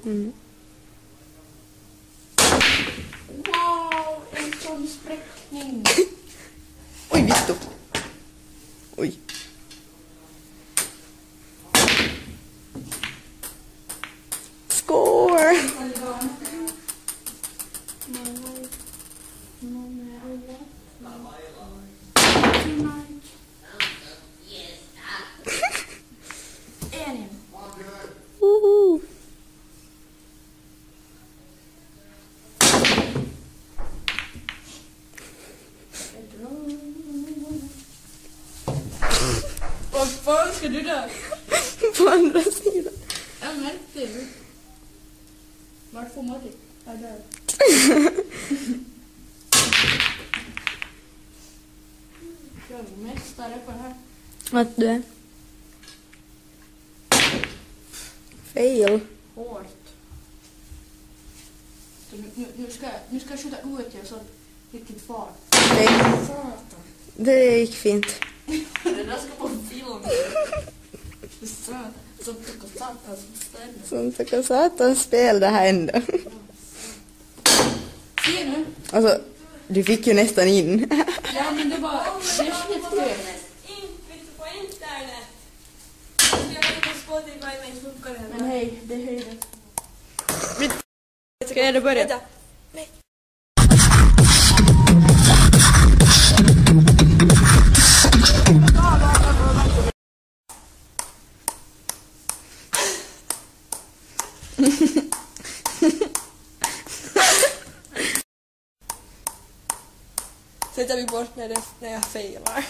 Mm. Wow, en sån spräckning. Oj, vittu. Oj. Score! Woho! Vad fan ska du där? På andra sidan. Jag märkte det. Vart får man det? Ja, där. Jag är mästare på det här. Att du är. Fail. Hårt. Så nu ska jag skjuta ut jag så riktigt fart. Okej, Satan. det gick fint. Det där ska på film. Det är satan. Som tog satans ställe. Som tycker satans spel det här ändå. Se nu. Alltså, du fick ju nästan in. Ja, men det var... Det är skitfel. På internet. Jag vet på Spotify men funkar det. Men hej, det är höjden. Ska jag börja? Vänta. Sätter vi bort när jag failar.